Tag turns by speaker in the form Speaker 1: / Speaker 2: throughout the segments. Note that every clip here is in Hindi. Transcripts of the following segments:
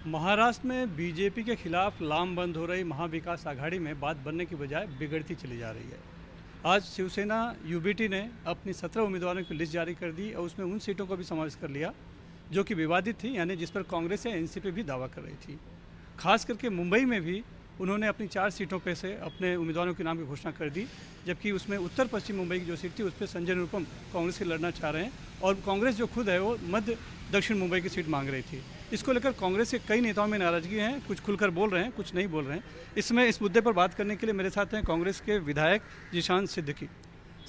Speaker 1: महाराष्ट्र में बीजेपी के खिलाफ लामबंद हो रही महाविकास आघाड़ी में बात बनने की बजाय बिगड़ती चली जा रही है। आज शिवसेना यूबीटी ने अपनी 17 उम्मीदवारों की लिस्ट जारी कर दी और उसमें उन सीटों को भी समावेश कर लिया जो कि विवादित थी, यानी जिस पर कांग्रेस या एनसीपी भी दावा कर रही थी। खास करके मुंबई में भी उन्होंने अपनी 4 सीटों पे से अपने उम्मीदवारों के नाम की घोषणा कर दी, जबकि उसमें उत्तर पश्चिम मुंबई की जो सीट थी उस पर संजय निरुपम कांग्रेस से लड़ना चाह रहे हैं और कांग्रेस जो खुद है वो मध्य दक्षिण मुंबई की सीट मांग रही थी। इसको लेकर कांग्रेस के कई नेताओं में नाराजगी है, कुछ खुलकर बोल रहे हैं, कुछ नहीं बोल रहे हैं। इसमें इस मुद्दे पर बात करने के लिए मेरे साथ हैं कांग्रेस के विधायक जीशान सिद्दीकी।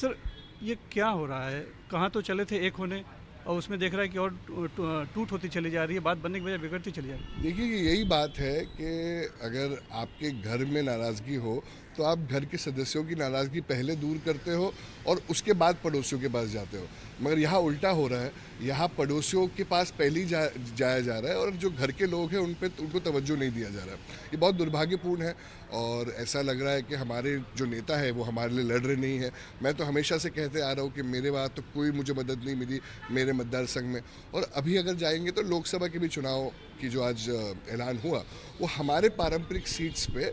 Speaker 1: सर, ये क्या हो रहा है? कहाँ तो चले थे एक होने और उसमें देख रहा है कि और टूट होती चली जा रही है, बात बनने की बजाय बिगड़ती चली जा रही है।
Speaker 2: देखिए, यही बात है कि अगर आपके घर में नाराज़गी हो तो आप घर के सदस्यों की नाराज़गी पहले दूर करते हो और उसके बाद पड़ोसियों के पास जाते हो। मगर यहाँ उल्टा हो रहा है, यहाँ पड़ोसियों के पास पहले ही जाया जा रहा है और जो घर के लोग हैं उनको तवज्जो नहीं दिया जा रहा। ये बहुत दुर्भाग्यपूर्ण है और ऐसा लग रहा है कि हमारे जो नेता है वो हमारे लिए लड़ रहे नहीं है। मैं तो हमेशा से कहते आ रहा हूँ कि मेरे वहाँ तो कोई मुझे मदद नहीं मिली मेरे मतदार संघ में। और अभी अगर जाएंगे तो लोकसभा के भी चुनाव की जो आज ऐलान हुआ वो हमारे पारंपरिक सीट्स पे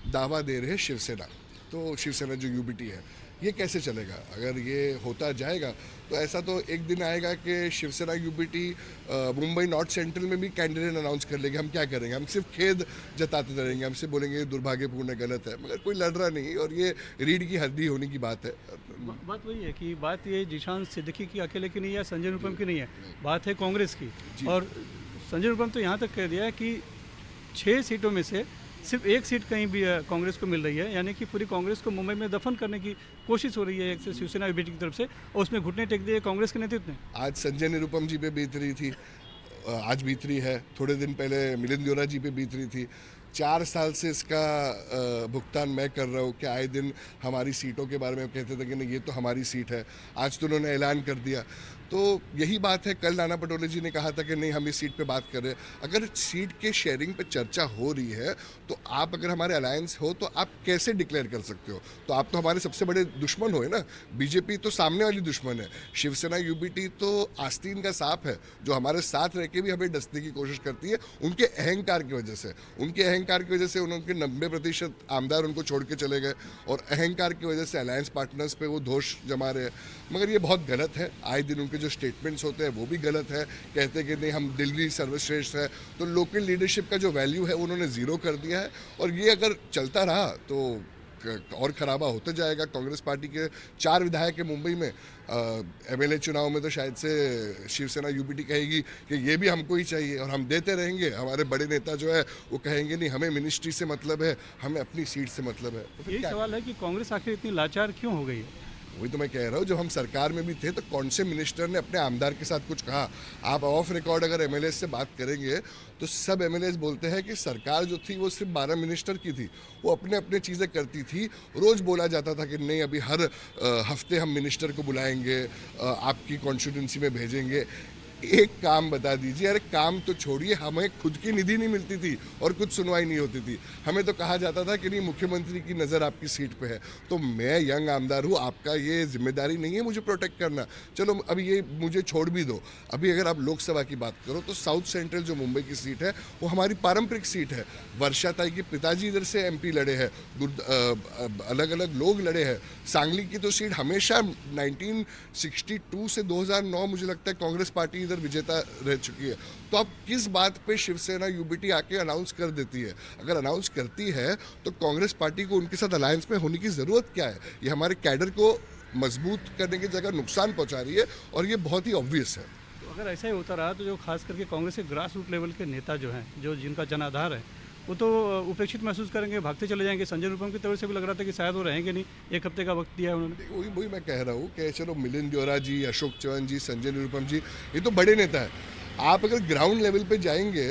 Speaker 2: दावा दे रहे हैं शिवसेना। तो शिवसेना जो यूबीटी है, ये कैसे चलेगा? अगर ये होता जाएगा तो ऐसा तो एक दिन आएगा कि Shiv Sena UBT Mumbai north central में भी कैंडिडेट अनाउंस कर लेंगे। हम क्या करेंगे? हम सिर्फ खेद जताते रहेंगे, हमसे बोलेंगे ये दुर्भाग्यपूर्ण है, गलत है। मगर कोई लड़ रहा नहीं और ये रीढ़ की हड्डी होने की बात है।
Speaker 1: बात वही है कि बात ये जीशान सिद्दीकी की अकेले की नहीं है, संजय निरुपम की नहीं है, बात है कांग्रेस की। और संजय निरुपम तो यहाँ तक कह दिया है कि 6 सीटों में से सिर्फ एक सीट कहीं भी कांग्रेस को मिल रही है, यानी कि पूरी कांग्रेस को मुंबई में दफन करने की कोशिश हो रही है एक से शिवसेना यूबीटी की तरफ से, और उसमें घुटने टेक दिए कांग्रेस के नेतृत्व ने।
Speaker 2: आज संजय निरुपम जी पे बीत रही थी, आज बीत रही है। थोड़े दिन पहले मिलिंद देवरा जी पे बीत रही थी। 4 साल से इसका भुगतान मैं कर रहा हूँ कि आए दिन हमारी सीटों के बारे में कहते थे कि नहीं ये तो हमारी सीट है। आज तो उन्होंने ऐलान कर दिया। तो यही बात है, कल नाना पटोले जी ने कहा था कि नहीं हम इस सीट पे बात कर रहे हैं। अगर सीट के शेयरिंग पे चर्चा हो रही है तो आप अगर हमारे अलायंस हो तो आप कैसे डिक्लेयर कर सकते हो? तो आप तो हमारे सबसे बड़े दुश्मन हो ना। बीजेपी तो सामने वाली दुश्मन है, शिवसेना यूबीटी तो आस्तीन का सांप है जो हमारे साथ रह के भी हमें डसने की कोशिश करती है उनके अहंकार की वजह से। उनके अहंकार की वजह से उनके 90% आमदार उनको छोड़ के चले गए और अहंकार की वजह से अलायंस पार्टनर्स पे वो दोष जमा रहे हैं। मगर ये बहुत गलत है। आए दिन उनके जो स्टेटमेंट्स होते हैं वो भी गलत है। कहते हैं कि नहीं हम दिल्ली सर्वश्रेष्ठ है, तो लोकल लीडरशिप का जो वैल्यू है उन्होंने ज़ीरो कर दिया है। और ये अगर चलता रहा तो और खराबा होता जाएगा। कांग्रेस पार्टी के 4 विधायक है मुंबई में। एमएलए चुनाव में तो शायद से शिवसेना यूबीटी कहेगी कि ये भी हमको ही चाहिए और हम देते रहेंगे। हमारे बड़े नेता जो है वो कहेंगे नहीं हमें मिनिस्ट्री से मतलब है, हमें अपनी सीट से मतलब है।
Speaker 1: तो यही सवाल है कि कांग्रेस आखिर इतनी लाचार क्यों हो गई है?
Speaker 2: वही तो मैं कह रहा हूँ, जब हम सरकार में भी थे तो कौन से मिनिस्टर ने अपने आमदार के साथ कुछ कहा? आप ऑफ रिकॉर्ड अगर एमएलए से बात करेंगे तो सब एमएलए बोलते हैं कि सरकार जो थी वो सिर्फ 12 मिनिस्टर की थी, वो अपने अपने चीज़ें करती थी। रोज़ बोला जाता था कि नहीं अभी हर हफ्ते हम मिनिस्टर को बुलाएंगे, आपकी कॉन्स्टिट्यूंसी में भेजेंगे। एक काम बता दीजिए। अरे काम तो छोड़िए, हमें खुद की निधि नहीं मिलती थी और कुछ सुनवाई नहीं होती थी। हमें तो कहा जाता था कि नहीं मुख्यमंत्री की नज़र आपकी सीट पे है। तो मैं यंग आमदार हूँ, आपका ये जिम्मेदारी नहीं है मुझे प्रोटेक्ट करना। चलो अभी ये मुझे छोड़ भी दो। अभी अगर आप लोकसभा की बात करो तो साउथ सेंट्रल जो मुंबई की सीट है वो हमारी पारंपरिक सीट है। वर्षा ताई के पिताजी इधर से एमपी लड़े हैं, अलग अलग लोग लड़े हैं। सांगली की तो सीट हमेशा 1962 से 2009 मुझे लगता है कांग्रेस पार्टी इधर विजेता रह चुकी है। तो अब किस बात पे शिवसेना यूबीटी आके अनाउंस कर देती है? अगर अनाउंस करती है तो कांग्रेस पार्टी को उनके साथ अलायंस में होने की ज़रूरत क्या है? ये हमारे कैडर को मजबूत करने की जगह नुकसान पहुंचा रही है और ये बहुत ही ऑब्वियस है।
Speaker 1: तो अगर ऐसा ही होता रहा तो जो खास करके कांग्रेस के ग्रास रूट लेवल के नेता जो हैं, जो जिनका जनाधार है, वो तो उपेक्षित महसूस करेंगे, भागते चले जाएंगे। संजय निरुपम की तरफ से भी लग रहा था कि शायद वो रहेंगे नहीं, 1 हफ्ते का वक्त दिया है उन्होंने।
Speaker 2: वही मैं कह रहा हूँ कि चलो मिलिंद देवरा जी, अशोक चौहान जी, संजय निरुपम जी, ये तो बड़े नेता है। आप अगर ग्राउंड लेवल पे जाएंगे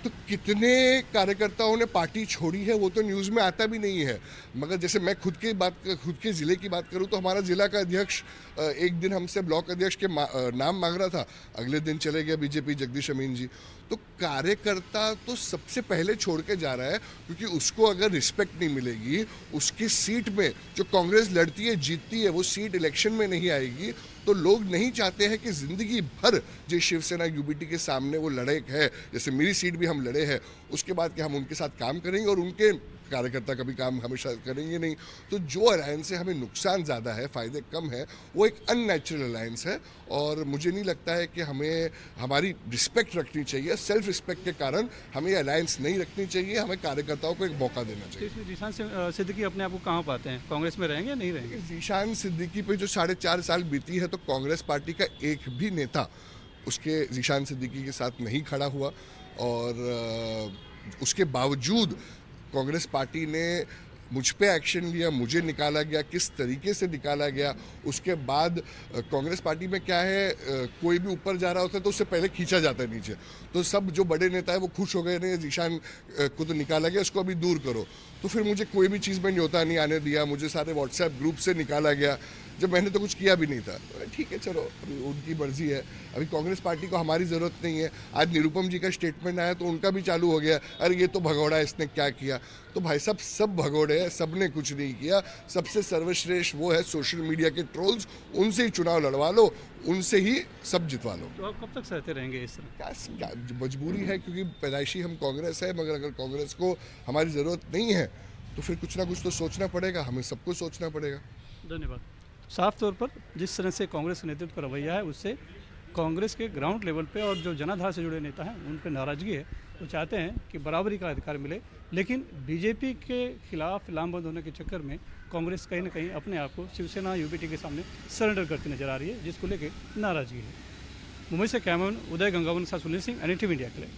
Speaker 2: तो कितने कार्यकर्ताओं ने पार्टी छोड़ी है वो तो न्यूज़ में आता भी नहीं है। मगर जैसे मैं खुद के ज़िले की बात करूं तो हमारा ज़िला का अध्यक्ष एक दिन हमसे ब्लॉक अध्यक्ष के नाम मांग रहा था, अगले दिन चले गया बीजेपी जगदीश अमीन जी। तो कार्यकर्ता तो सबसे पहले छोड़ के जा रहा है क्योंकि उसको अगर रिस्पेक्ट नहीं मिलेगी, उसकी सीट में जो कांग्रेस लड़ती है जीतती है वो सीट इलेक्शन में नहीं आएगी तो लोग नहीं चाहते हैं कि ज़िंदगी भर जो शिवसेना यूबीटी के सामने वो लड़े है, जैसे मेरी सीट भी हम लड़े हैं, उसके बाद कि हम उनके साथ काम करेंगे और उनके कार्यकर्ता कभी काम हमेशा करेंगे नहीं। तो जो अलायंस से हमें नुकसान ज़्यादा है, फ़ायदे कम है, वो एक अननेचुरल अलायंस है और मुझे नहीं लगता है कि हमें हमारी रिस्पेक्ट रखनी चाहिए। सेल्फ रिस्पेक्ट के कारण हमें ये अलायंस नहीं रखनी चाहिए, हमें कार्यकर्ताओं को एक मौका देना
Speaker 1: तो
Speaker 2: चाहिए।
Speaker 1: इसमें जीशान सिद्दीकी अपने आप को कहाँ पाते हैं? कांग्रेस में रहेंगे या नहीं रहेंगे?
Speaker 2: जीशान सिद्दीकी पे जो 4.5 साल बीती है, तो कांग्रेस पार्टी का एक भी नेता उसके जीशान सिद्दीकी के साथ नहीं खड़ा हुआ और उसके बावजूद कांग्रेस पार्टी ने मुझ पे एक्शन लिया, मुझे निकाला गया, किस तरीके से निकाला गया। उसके बाद कांग्रेस पार्टी में क्या है, कोई भी ऊपर जा रहा होता है तो उससे पहले खींचा जाता है नीचे। तो सब जो बड़े नेता है वो खुश हो गए, नहीं जीशान को तो निकाला गया, उसको अभी दूर करो। तो फिर मुझे कोई भी चीज़ में न्योता नहीं आने दिया, मुझे सारे व्हाट्सएप ग्रुप से निकाला गया, जब मैंने तो कुछ किया भी नहीं था। ठीक है, चलो अभी उनकी मर्जी है, अभी कांग्रेस पार्टी को हमारी ज़रूरत नहीं है। आज निरुपम जी का स्टेटमेंट आया तो उनका भी चालू हो गया, अरे ये तो भगोड़ा है, इसने क्या किया। तो भाई साहब सब भगोड़े हैं, सब ने कुछ नहीं किया। सबसे सर्वश्रेष्ठ वो है सोशल मीडिया के ट्रोल्स, उनसे ही चुनाव लड़वा लो, उनसे ही सब जितवा लो।
Speaker 1: तो आप कब तक सहते रहेंगे इस तरह?
Speaker 2: क्या मजबूरी है, क्योंकि पैदाइशी हम कांग्रेस है, मगर अगर कांग्रेस को हमारी ज़रूरत नहीं है तो फिर कुछ ना कुछ तो सोचना पड़ेगा, हमें सबको सोचना पड़ेगा।
Speaker 1: धन्यवाद। साफ तौर पर जिस तरह से कांग्रेस के नेतृत्व का रवैया है, उससे कांग्रेस के ग्राउंड लेवल पे और जो जनाधार से जुड़े नेता हैं उन पर नाराज़गी है। वो चाहते हैं कि बराबरी का अधिकार मिले, लेकिन बीजेपी के खिलाफ लामबंद होने के चक्कर में कांग्रेस कहीं ना कहीं अपने आप को शिवसेना यूबीटी के सामने सरेंडर करती नजर आ रही है, जिसको लेकर नाराज़गी है। मुंबई से कैमरामैन उदय गंगावन के साथ सुनील सिंह, NDTV इंडिया के लिए।